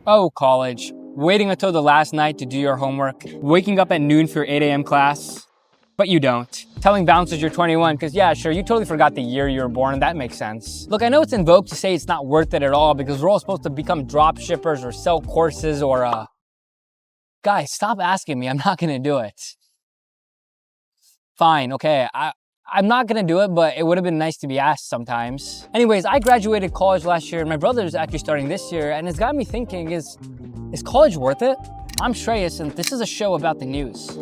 Oh, college. Waiting until the last night to do your homework. Waking up at noon for your 8 a.m. class. But you don't. Telling bouncers you're 21 because yeah, sure, you totally forgot the year you were born. That makes sense. Look, I know it's in vogue to say it's not worth it at all because we're all supposed to become drop shippers or sell courses or Guys, stop asking me. I'm not gonna do it. Fine, okay. I'm not gonna do it, but it would have been nice to be asked sometimes. Anyways, I graduated college last year and my brother's actually starting this year, and it's got me thinking, is college worth it? I'm Shreyas and this is a show about the news.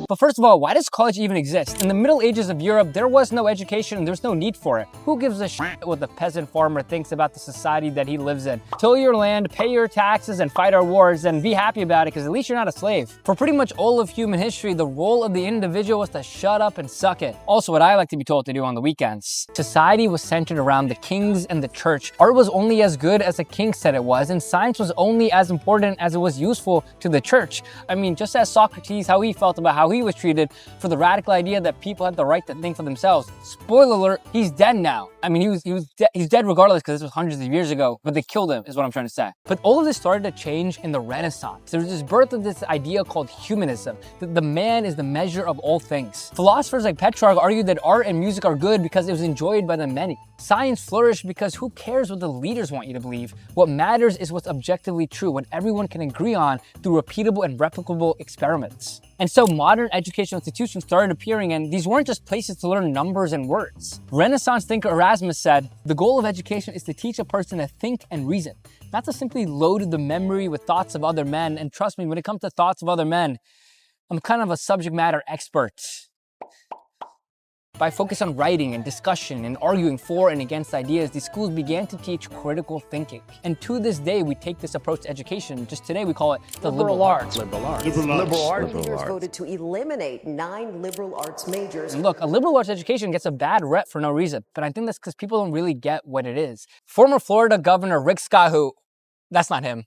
But first of all, why does college even exist? In the Middle Ages of Europe, there was no education and there's no need for it. Who gives a shit what the peasant farmer thinks about the society that he lives in? Till your land, pay your taxes, and fight our wars, and be happy about it because at least you're not a slave. For pretty much all of human history, the role of the individual was to shut up and suck it. Also, what I like to be told to do on the weekends. Society was centered around the kings and the church. Art was only as good as the king said it was, and science was only as important as it was useful to the church. I mean, just as Socrates, how he felt about how he was treated for the radical idea that people had the right to think for themselves. Spoiler alert, he's dead now. I mean, he's dead regardless because this was hundreds of years ago, but they killed him is what I'm trying to say. But all of this started to change in the Renaissance. There was this birth of this idea called humanism, that the man is the measure of all things. Philosophers like Petrarch argued that art and music are good because it was enjoyed by the many. Science flourished because who cares what the leaders want you to believe? What matters is what's objectively true, what everyone can agree on through repeatable and replicable experiments. And so modern educational institutions started appearing, and these weren't just places to learn numbers and words. Renaissance thinker Erasmus said, "The goal of education is to teach a person to think and reason, not to simply load the memory with thoughts of other men." And trust me, when it comes to thoughts of other men, I'm kind of a subject matter expert. By focusing on writing and discussion and arguing for and against ideas, these schools began to teach critical thinking. And to this day, we take this approach to education. Just today, we call it the liberal arts. Liberal arts. Leaders voted to eliminate 9 liberal arts majors. And look, a liberal arts education gets a bad rep for no reason, but I think that's because people don't really get what it is. Former Florida Governor Rick Scott, that's not him.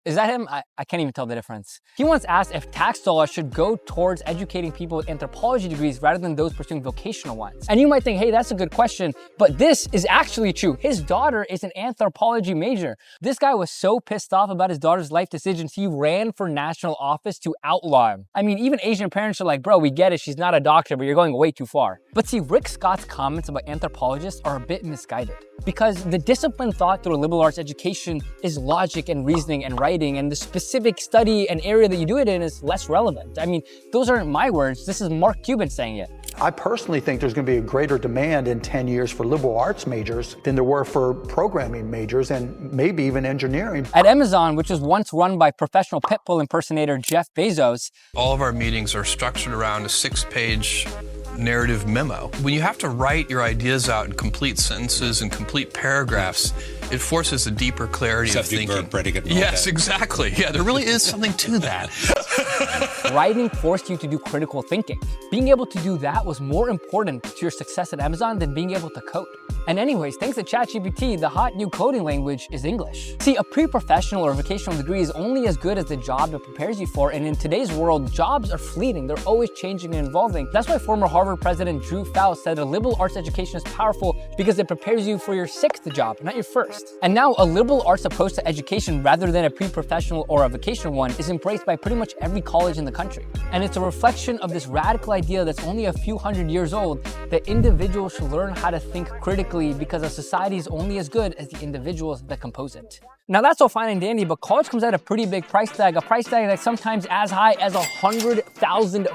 Is that him? I can't even tell the difference. He once asked if tax dollars should go towards educating people with anthropology degrees rather than those pursuing vocational ones. And you might think, hey, that's a good question, but this is actually true. His daughter is an anthropology major. This guy was so pissed off about his daughter's life decisions, he ran for national office to outlaw him. I mean, even Asian parents are like, bro, we get it, she's not a doctor, but you're going way too far. But see, Rick Scott's comments about anthropologists are a bit misguided because the discipline taught through a liberal arts education is logic and reasoning and writing, and the specific study and area that you do it in is less relevant. I mean, those aren't my words. This is Mark Cuban saying it. I personally think there's going to be a greater demand in 10 years for liberal arts majors than there were for programming majors and maybe even engineering. At Amazon, which was once run by professional Pitbull impersonator Jeff Bezos, all of our meetings are structured around a 6-page narrative memo. When you have to write your ideas out in complete sentences and complete paragraphs, it forces a deeper clarity of thinking. Verb, predicate, yes, exactly. Yeah, there really is something to that. Writing forced you to do critical thinking. Being able to do that was more important to your success at Amazon than being able to code. And anyways, thanks to ChatGPT, the hot new coding language is English. See, a pre-professional or vocational degree is only as good as the job it prepares you for, and in today's world, jobs are fleeting. They're always changing and evolving. That's why former Harvard President Drew Faust said a liberal arts education is powerful because it prepares you for your 6th job, not your 1st. And now a liberal arts approach to education rather than a pre-professional or a vocational one is embraced by pretty much every college in the country. And it's a reflection of this radical idea that's only a few hundred years old, that individuals should learn how to think critically because a society is only as good as the individuals that compose it. Now that's all fine and dandy, but college comes at a pretty big price tag, a price tag that's sometimes as high as $100,000.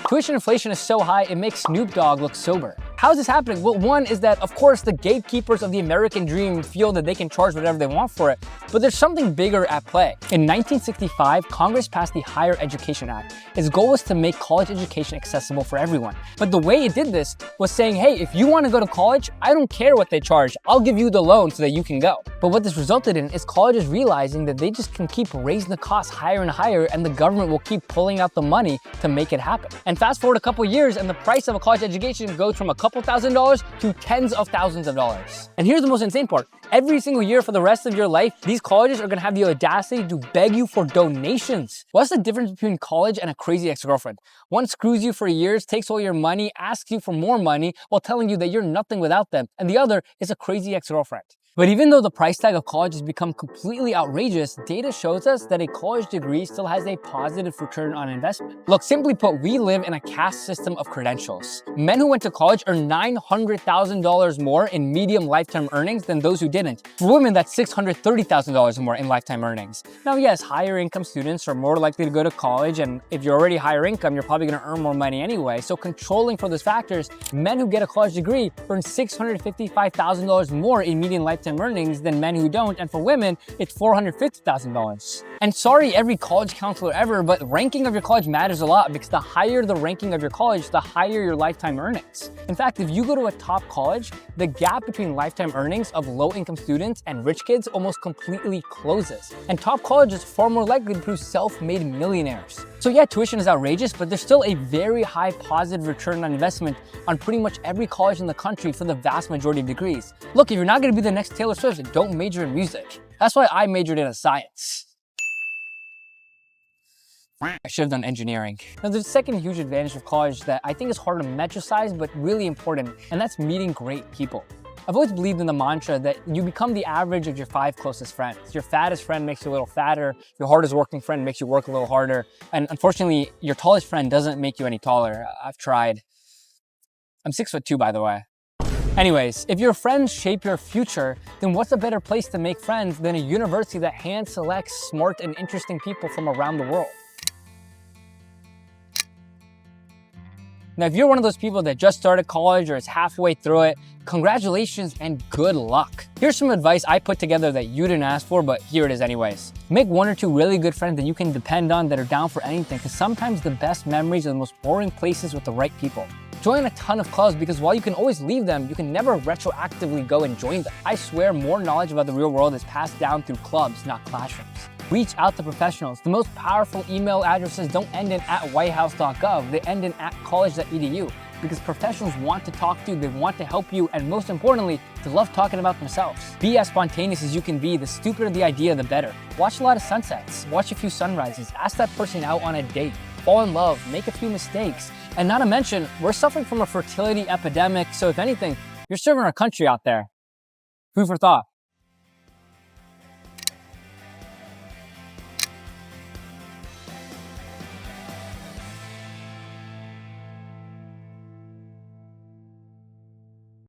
Tuition inflation is so high, it makes Snoop Dogg look sober. How is this happening? Well, one is that, of course, the gatekeepers of the American dream feel that they can charge whatever they want for it, but there's something bigger at play. In 1965, Congress passed the Higher Education Act. Its goal was to make college education accessible for everyone. But the way it did this was saying, hey, if you want to go to college, I don't care what they charge. I'll give you the loan so that you can go. But what this resulted in is colleges realizing that they just can keep raising the costs higher and higher, and the government will keep pulling out the money to make it happen. And fast forward a couple years, and the price of a college education goes from a couple $1,000 to tens of thousands of dollars. And here's the most insane part. Every single year for the rest of your life, these colleges are gonna have the audacity to beg you for donations. What's the difference between college and a crazy ex-girlfriend? One screws you for years, takes all your money, asks you for more money while telling you that you're nothing without them. And the other is a crazy ex-girlfriend. But even though the price tag of college has become completely outrageous, data shows us that a college degree still has a positive return on investment. Look, simply put, we live in a caste system of credentials. Men who went to college earn $900,000 more in median lifetime earnings than those who didn't. For women, that's $630,000 more in lifetime earnings. Now, yes, higher income students are more likely to go to college, and if you're already higher income, you're probably gonna earn more money anyway. So controlling for those factors, men who get a college degree earn $655,000 more in median lifetime earnings than men who don't, and for women, it's $450,000. And sorry every college counselor ever, but ranking of your college matters a lot because the higher the ranking of your college, the higher your lifetime earnings. In fact, if you go to a top college, the gap between lifetime earnings of low-income students and rich kids almost completely closes. And top college is far more likely to produce self-made millionaires. So yeah, tuition is outrageous, but there's still a very high positive return on investment on pretty much every college in the country for the vast majority of degrees. Look, if you're not gonna be the next Taylor Swift, don't major in music. That's why I majored in science. I should have done engineering. Now, there's a second huge advantage of college that I think is hard to metricize, but really important, and that's meeting great people. I've always believed in the mantra that you become the average of your 5 closest friends. Your fattest friend makes you a little fatter, your hardest working friend makes you work a little harder, and unfortunately, your tallest friend doesn't make you any taller. I've tried. I'm 6'2", by the way. Anyways, if your friends shape your future, then what's a better place to make friends than a university that hand selects smart and interesting people from around the world? Now, if you're one of those people that just started college or is halfway through it, congratulations and good luck. Here's some advice I put together that you didn't ask for, but here it is anyways. Make 1 or 2 really good friends that you can depend on that are down for anything, because sometimes the best memories are the most boring places with the right people. Join a ton of clubs, because while you can always leave them, you can never retroactively go and join them. I swear more knowledge about the real world is passed down through clubs, not classrooms. Reach out to professionals. The most powerful email addresses don't end in @whitehouse.gov, they end in @college.edu, because professionals want to talk to you, they want to help you, and most importantly, they love talking about themselves. Be as spontaneous as you can be. The stupider the idea, the better. Watch a lot of sunsets, watch a few sunrises, ask that person out on a date, fall in love, make a few mistakes. And not to mention, we're suffering from a fertility epidemic, so if anything, you're serving our country out there. Food for thought.